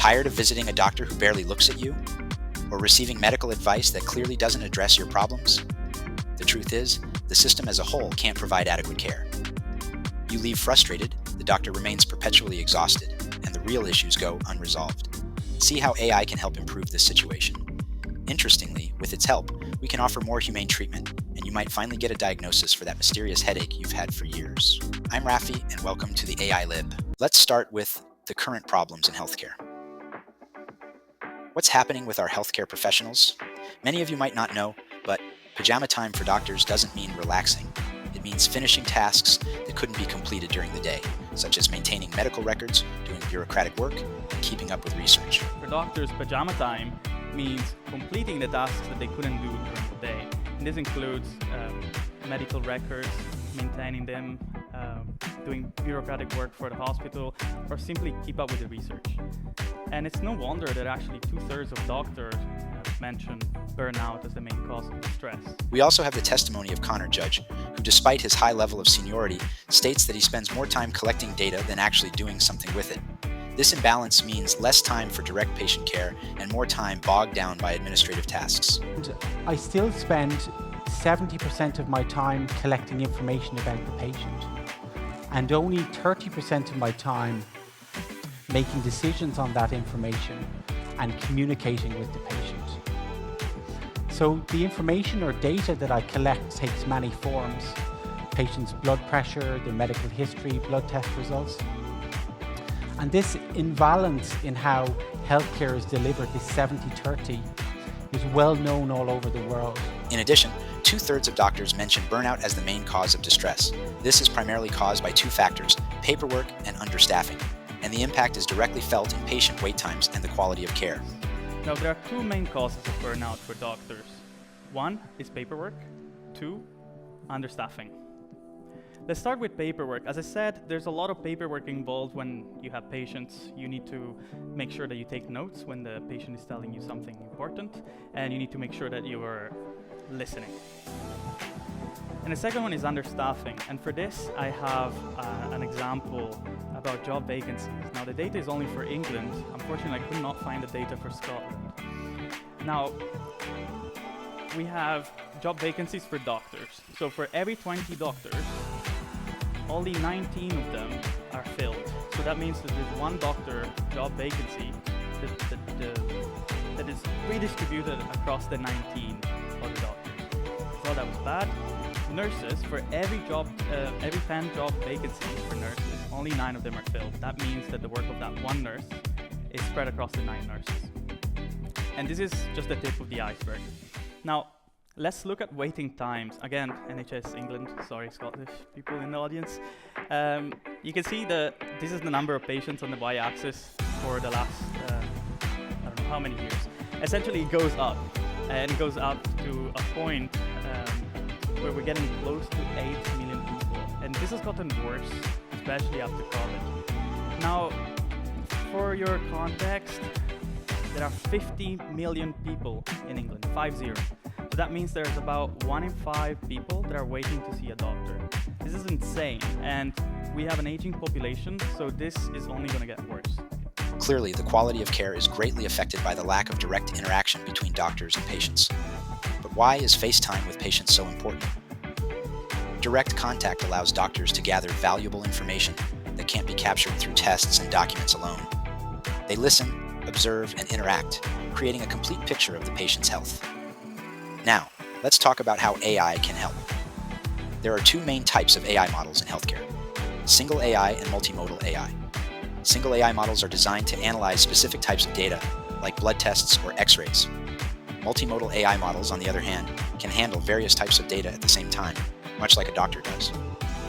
Tired of visiting a doctor who barely looks at you? Or receiving medical advice that clearly doesn't address your problems? The truth is, the system as a whole can't provide adequate care. You leave frustrated, the doctor remains perpetually exhausted, and the real issues go unresolved. See how AI can help improve this situation. Interestingly, with its help, we can offer more humane treatment, and you might finally get a diagnosis for that mysterious headache you've had for years. I'm Rafi, and welcome to the AI Lib. Let's start with the current problems in healthcare. What's happening with our healthcare professionals? Many of you might not know, but pajama time for doctors doesn't mean relaxing. It means finishing tasks that couldn't be completed during the day, such as maintaining medical records, doing bureaucratic work, and keeping up with research. For doctors, pajama time means completing the tasks that they couldn't do during the day. And this includes medical records, maintaining them, doing bureaucratic work for the hospital, or simply keep up with the research. And it's no wonder that actually 2/3 of doctors have mentioned burnout as the main cause of stress. We also have the testimony of Conor Judge, who despite his high level of seniority, states that he spends more time collecting data than actually doing something with it. This imbalance means less time for direct patient care and more time bogged down by administrative tasks. I still spend 70% of my time collecting information about the patient, and only 30% of my time making decisions on that information and communicating with the patient. So the information or data that I collect takes many forms: patient's blood pressure, their medical history, blood test results. And this imbalance in how healthcare is delivered, this 70-30, is well known all over the world. In addition, 2/3 of doctors mention burnout as the main cause of distress. This is primarily caused by two factors: paperwork and understaffing, and the impact is directly felt in patient wait times and the quality of care. Now, there are two main causes of burnout for doctors. One is paperwork, two, understaffing. Let's start with paperwork. As I said, there's a lot of paperwork involved when you have patients. You need to make sure that you take notes when the patient is telling you something important, and you need to make sure that you are listening. And the second one is understaffing. And for this, I have an example about job vacancies. Now, the data is only for England. Unfortunately, I could not find the data for Scotland. Now, we have job vacancies for doctors. So for every 20 doctors, only 19 of them are filled. So that means that there's one doctor job vacancy that is redistributed across the 19 other doctors. So that was bad. Nurses, for every 10 job vacancies for nurses, only 9 of them are filled. That means that the work of that one nurse is spread across the 9 nurses. And this is just the tip of the iceberg. Now, let's look at waiting times. Again, NHS England, sorry Scottish people in the audience. You can see that this is the number of patients on the y-axis for the last, I don't know how many years. Essentially, it goes up, and it goes up to a point where we're getting close to 8 million people. And this has gotten worse, especially after COVID. Now, for your context, there are 50 million people in England, 50. So that means there's about 1 in 5 people that are waiting to see a doctor. This is insane, and we have an aging population, so this is only going to get worse. Clearly, the quality of care is greatly affected by the lack of direct interaction between doctors and patients. But why is FaceTime with patients so important? Direct contact allows doctors to gather valuable information that can't be captured through tests and documents alone. They listen, observe, and interact, creating a complete picture of the patient's health. Now, let's talk about how AI can help. There are two main types of AI models in healthcare: single AI and multimodal AI. Single AI models are designed to analyze specific types of data, like blood tests or X-rays. Multimodal AI models, on the other hand, can handle various types of data at the same time, much like a doctor does.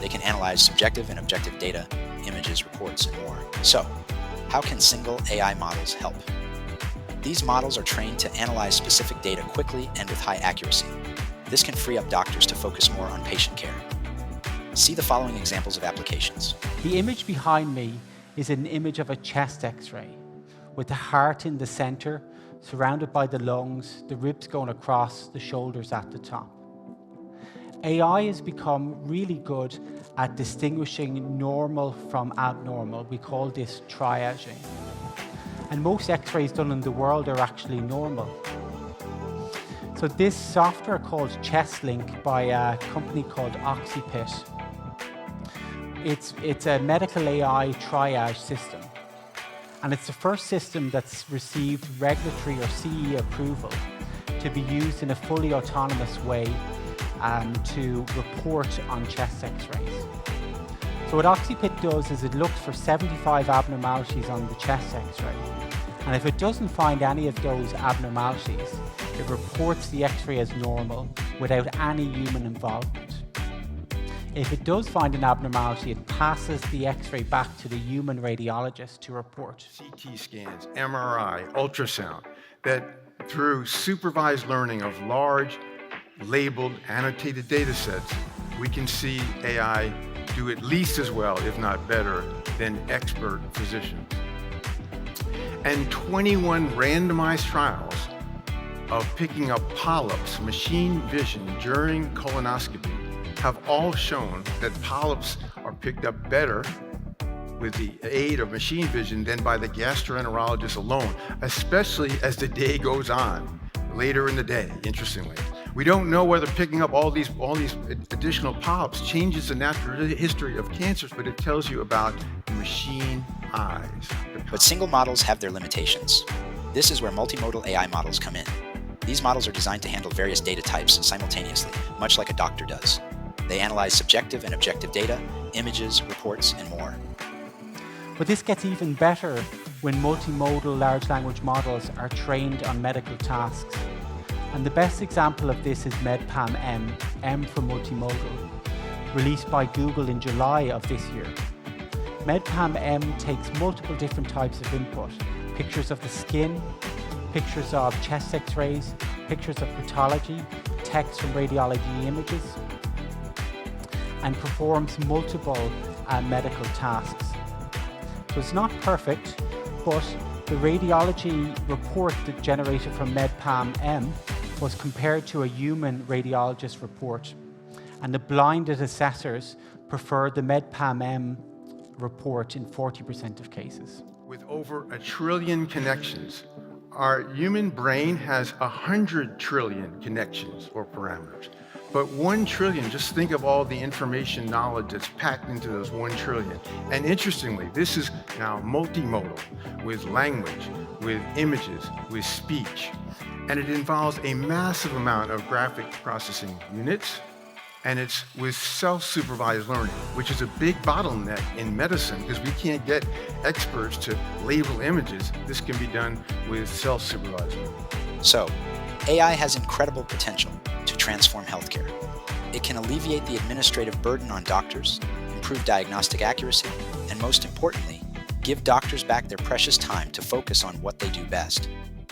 They can analyze subjective and objective data, images, reports, and more. So, how can single AI models help? These models are trained to analyze specific data quickly and with high accuracy. This can free up doctors to focus more on patient care. See the following examples of applications. The image behind me is an image of a chest X-ray, with the heart in the center, surrounded by the lungs, the ribs going across, the shoulders at the top. AI has become really good at distinguishing normal from abnormal. We call this triaging. and most x-rays done in the world are actually normal. So this software called ChestLink by a company called Oxypit, it's a medical AI triage system. And it's the first system that's received regulatory or CE approval to be used in a fully autonomous way to report on chest x-rays. So what Oxypit does is it looks for 75 abnormalities on the chest x-ray. And if it doesn't find any of those abnormalities, it reports the x-ray as normal without any human involvement. If it does find an abnormality, it passes the x-ray back to the human radiologist to report. CT scans, MRI, ultrasound, that through supervised learning of large, labeled, annotated data sets, we can see AI do at least as well, if not better, than expert physicians. And 21 randomized trials of picking up polyps, machine vision during colonoscopy, have all shown that polyps are picked up better with the aid of machine vision than by the gastroenterologist alone, especially as the day goes on, later in the day, interestingly. We don't know whether picking up all these additional polyps changes the natural history of cancers, but it tells you about machine eyes. But single models have their limitations. This is where multimodal AI models come in. These models are designed to handle various data types simultaneously, much like a doctor does. They analyze subjective and objective data, images, reports, and more. But this gets even better when multimodal large language models are trained on medical tasks. And the best example of this is MedPAM-M, M for multimodal, released by Google in July of this year. MedPAM-M takes multiple different types of input: pictures of the skin, pictures of chest x-rays, pictures of pathology, text from radiology images, and performs multiple medical tasks. So it's not perfect, but the radiology report that generated from MedPAM-M was compared to a human radiologist report, and the blinded assessors preferred the MedPAM-M report in 40% of cases. With over 1 trillion connections, our human brain has 100 trillion connections or parameters. But 1 trillion, just think of all the information knowledge that's packed into those 1 trillion. And interestingly, this is now multimodal, with language, with images, with speech. And it involves a massive amount of graphic processing units, and it's with self-supervised learning, which is a big bottleneck in medicine because we can't get experts to label images. This can be done with self-supervised learning. So, AI has incredible potential to transform healthcare. It can alleviate the administrative burden on doctors, improve diagnostic accuracy, and most importantly, give doctors back their precious time to focus on what they do best,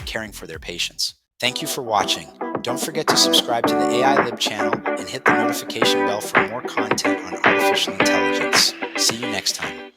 caring for their patients. Thank you for watching. Don't forget to subscribe to the AI Lib channel and hit the notification bell for more content on artificial intelligence. See you next time.